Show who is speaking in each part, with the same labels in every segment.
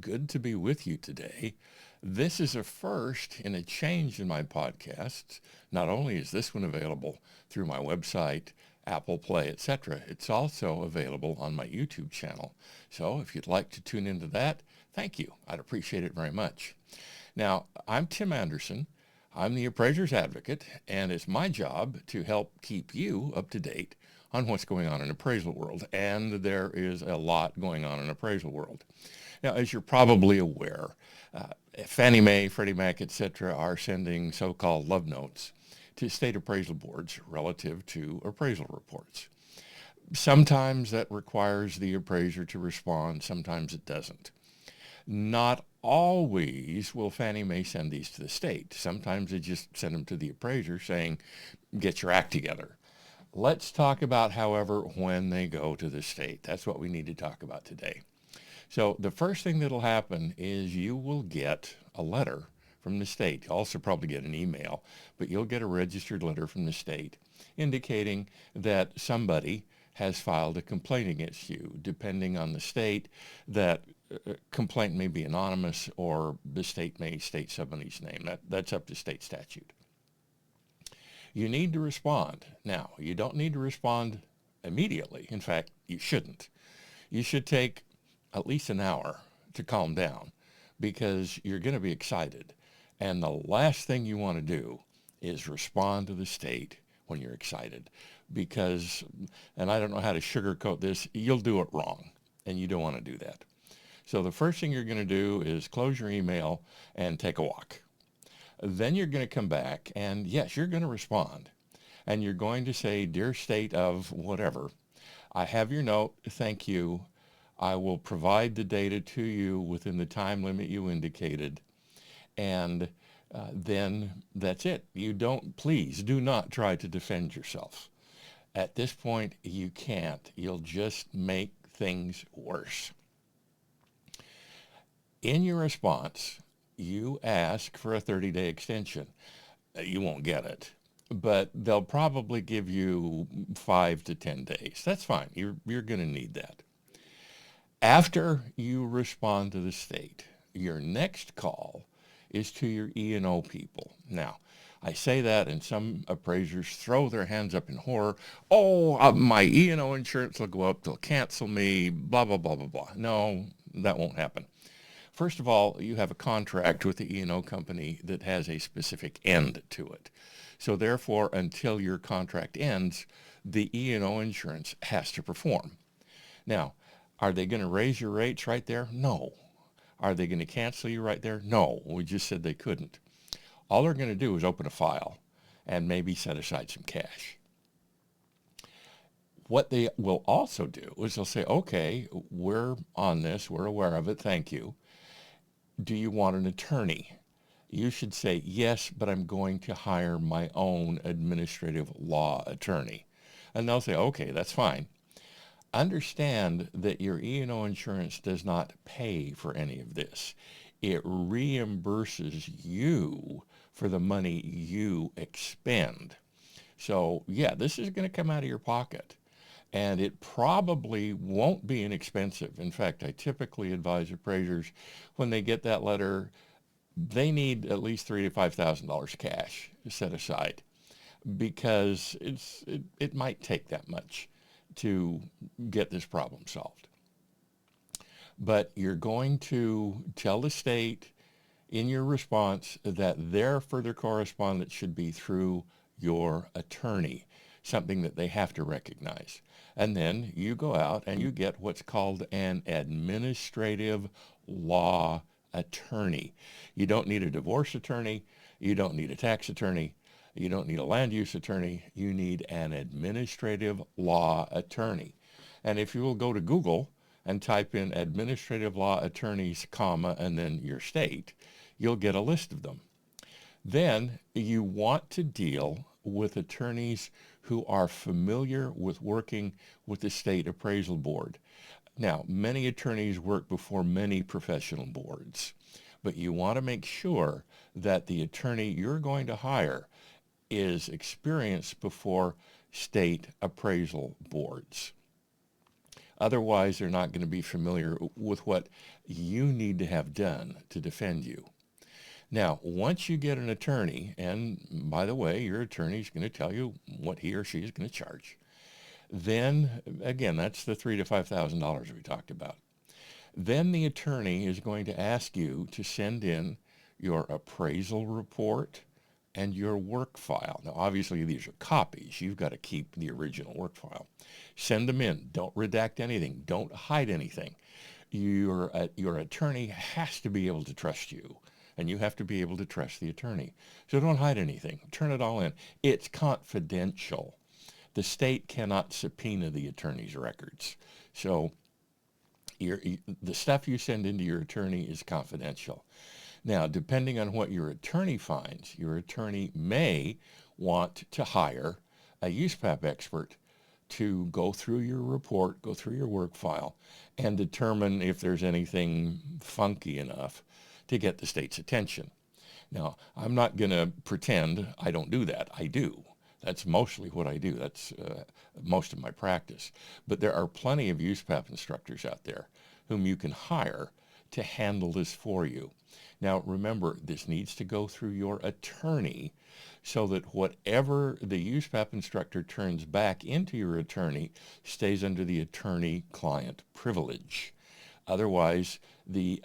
Speaker 1: Good to be with you today. This is a first in a change in my podcasts. Not only is this one available through my website, Apple Play, etc., it's also available on my YouTube channel. So if you'd like to tune into that, thank you. I'd appreciate it very much. Now, I'm Tim Andersen. I'm the Appraiser's Advocate, and it's my job to help keep you up to date on what's going on in appraisal world. And there is a lot going on in appraisal world. Now, as you're probably aware, Fannie Mae, Freddie Mac, etc., are sending so-called love notes to state appraisal boards relative to appraisal reports. Sometimes that requires the appraiser to respond, sometimes it doesn't. Not always will Fannie Mae send these to the state. Sometimes they just send them to the appraiser saying, get your act together. Let's talk about, however, when they go to the state. That's what we need to talk about today. So the first thing that'll happen is you will get a letter from the state. You'll also probably get an email, but you'll get a registered letter from the state indicating that somebody has filed a complaint against you. Depending on the state, that complaint may be anonymous or the state may state somebody's name. That's up to state statute. You need to respond. Now, you don't need to respond immediately. In fact, you shouldn't. You should take at least an hour to calm down because you're going to be excited. And the last thing you want to do is respond to the state when you're excited because, and I don't know how to sugarcoat this, you'll do it wrong and you don't want to do that. So the first thing you're going to do is close your email and take a walk. Then you're going to come back and yes, you're going to respond and you're going to say, dear state of whatever, I have your note. Thank you. I will provide the data to you within the time limit you indicated. And then that's it. Please do not try to defend yourself. At this point, you can't. You'll just make things worse. In your response, you ask for a 30-day extension. You won't get it, but they'll probably give you 5 to 10 days. That's fine. You're going to need that. After you respond to the state, your next call is to your E&O people. Now, I say that and some appraisers throw their hands up in horror. Oh, my E&O insurance will go up, they'll cancel me, blah, blah, blah, blah, blah. No, that won't happen. First of all, you have a contract with the E&O company that has a specific end to it. So therefore, until your contract ends, the E&O insurance has to perform. Now, are they going to raise your rates right there? No. Are they going to cancel you right there? No. We just said they couldn't. All they're going to do is open a file and maybe set aside some cash. What they will also do is they'll say, okay, we're on this. We're aware of it. Thank you. Do you want an attorney? You should say, yes, but I'm going to hire my own administrative law attorney. And they'll say, okay, that's fine. Understand that your E&O insurance does not pay for any of this. It reimburses you for the money you expend. So yeah, this is going to come out of your pocket. And it probably won't be inexpensive. In fact, I typically advise appraisers when they get that letter, they need at least $3,000 to $5,000 cash set aside because it might take that much to get this problem solved. But you're going to tell the state in your response that their further correspondence should be through your attorney, something that they have to recognize. And then you go out and you get what's called an administrative law attorney. You don't need a divorce attorney. You don't need a tax attorney. You don't need a land use attorney. You need an administrative law attorney. And if you will go to Google and type in administrative law attorneys, comma, and then your state, you'll get a list of them. Then you want to deal with attorneys who are familiar with working with the state appraisal board. Now, many attorneys work before many professional boards, but you want to make sure that the attorney you're going to hire is experienced before state appraisal boards. Otherwise, they're not going to be familiar with what you need to have done to defend you. Now, once you get an attorney, and by the way, your attorney is going to tell you what he or she is going to charge. Then, again, that's the $3,000 to $5,000 we talked about. Then the attorney is going to ask you to send in your appraisal report and your work file. Now, obviously, these are copies. You've got to keep the original work file. Send them in. Don't redact anything. Don't hide anything. Your attorney has to be able to trust you, and you have to be able to trust the attorney. So don't hide anything. Turn it all in. It's confidential. The state cannot subpoena the attorney's records. So the stuff you send into your attorney is confidential. Now, depending on what your attorney finds, your attorney may want to hire a USPAP expert to go through your report, go through your work file, and determine if there's anything funky enough to get the state's attention. Now, I'm not going to pretend I don't do that. I do. That's mostly what I do. That's most of my practice. But there are plenty of USPAP instructors out there whom you can hire to handle this for you. Now, remember, this needs to go through your attorney so that whatever the USPAP instructor turns back into your attorney stays under the attorney-client privilege. Otherwise, the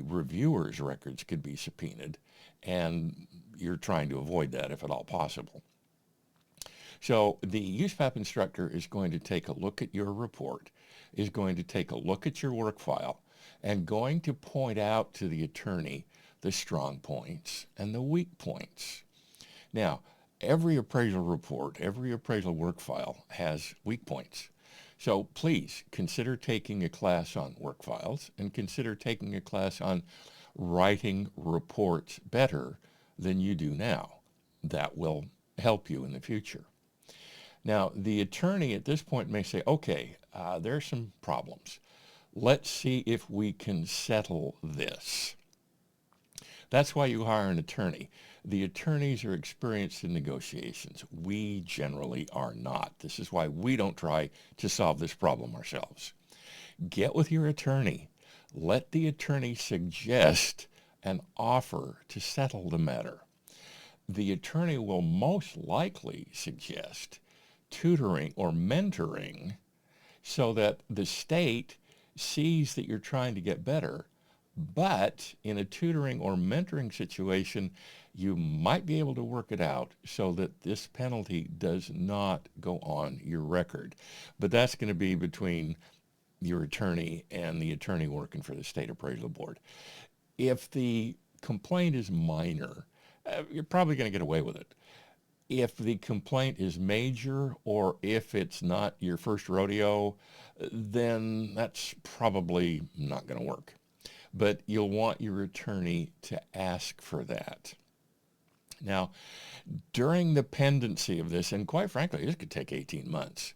Speaker 1: reviewer's records could be subpoenaed, and you're trying to avoid that if at all possible. So the USPAP instructor is going to take a look at your report, is going to take a look at your work file, and going to point out to the attorney the strong points and the weak points. Now, every appraisal report, every appraisal work file has weak points. So please consider taking a class on work files and consider taking a class on writing reports better than you do now. That will help you in the future. Now, the attorney at this point may say, okay, there's some problems. Let's see if we can settle this. That's why you hire an attorney. The attorneys are experienced in negotiations. We generally are not. This is why we don't try to solve this problem ourselves. Get with your attorney. Let the attorney suggest an offer to settle the matter. The attorney will most likely suggest tutoring or mentoring so that the state sees that you're trying to get better. But in a tutoring or mentoring situation, you might be able to work it out so that this penalty does not go on your record. But that's going to be between your attorney and the attorney working for the State Appraisal Board. If the complaint is minor, you're probably going to get away with it. If the complaint is major or if it's not your first rodeo, then that's probably not going to work. But you'll want your attorney to ask for that. Now, during the pendency of this, and quite frankly, this could take 18 months,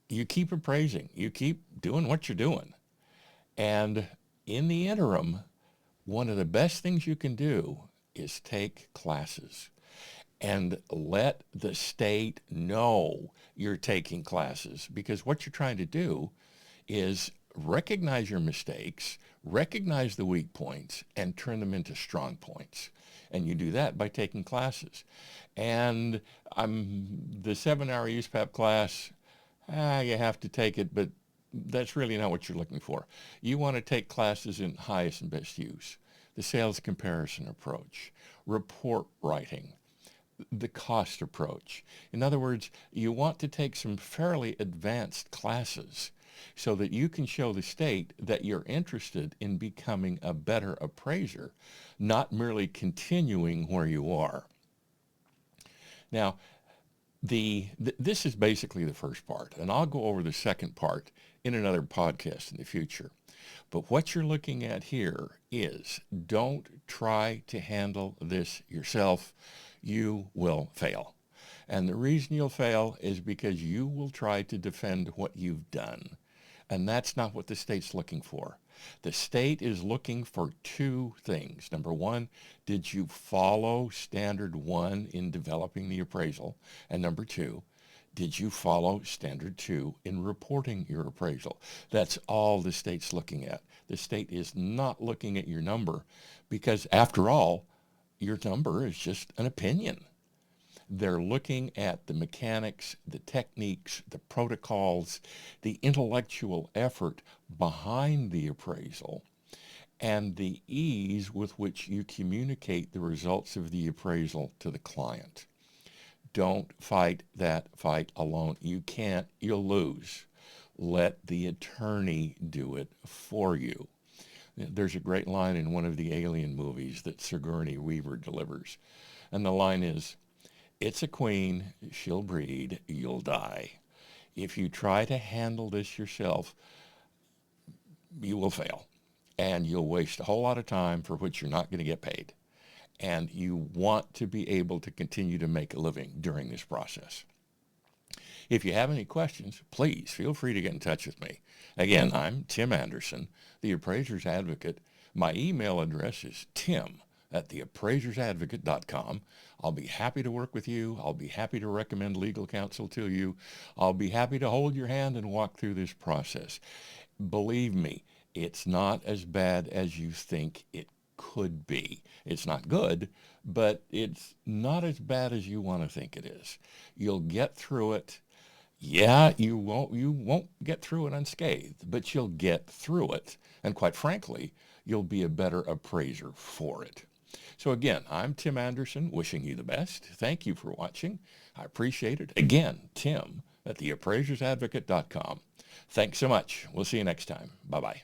Speaker 1: you keep appraising. You keep doing what you're doing. And in the interim, one of the best things you can do is take classes and let the state know you're taking classes, because what you're trying to do is recognize your mistakes, recognize the weak points, and turn them into strong points. And you do that by taking classes. And the 7-hour USPAP class, you have to take it, but that's really not what you're looking for. You want to take classes in highest and best use, the sales comparison approach, report writing, the cost approach. In other words, you want to take some fairly advanced classes so that you can show the state that you're interested in becoming a better appraiser, not merely continuing where you are. Now, this is basically the first part, and I'll go over the second part in another podcast in the future. But what you're looking at here is, don't try to handle this yourself. You will fail. And the reason you'll fail is because you will try to defend what you've done. And that's not what the state's looking for. The state is looking for two things. Number one, did you follow standard one in developing the appraisal? And number two, Did you follow Standard 2 in reporting your appraisal? That's all the state's looking at. The state is not looking at your number because, after all, your number is just an opinion. They're looking at the mechanics, the techniques, the protocols, the intellectual effort behind the appraisal, and the ease with which you communicate the results of the appraisal to the client. Don't fight that fight alone. You can't, you'll lose. Let the attorney do it for you. There's a great line in one of the Alien movies that Sigourney Weaver delivers. And the line is, "It's a queen, she'll breed, you'll die. If you try to handle this yourself, you will fail. And you'll waste a whole lot of time for which you're not going to get paid. And you want to be able to continue to make a living during this process." If you have any questions, please feel free to get in touch with me. Again, I'm Tim Andersen, the Appraiser's Advocate. My email address is tim@theappraisersadvocate.com. I'll be happy to work with you. I'll be happy to recommend legal counsel to you. I'll be happy to hold your hand and walk through this process. Believe me, it's not as bad as you think it could be. It's not good, but it's not as bad as you want to think it is. You'll get through it. Yeah, you won't get through it unscathed, but you'll get through it. And quite frankly, you'll be a better appraiser for it. So again, I'm Tim Andersen, wishing you the best. Thank you for watching. I appreciate it. Again, Tim@theappraisersadvocate.com. Thanks so much. We'll see you next time. Bye-bye.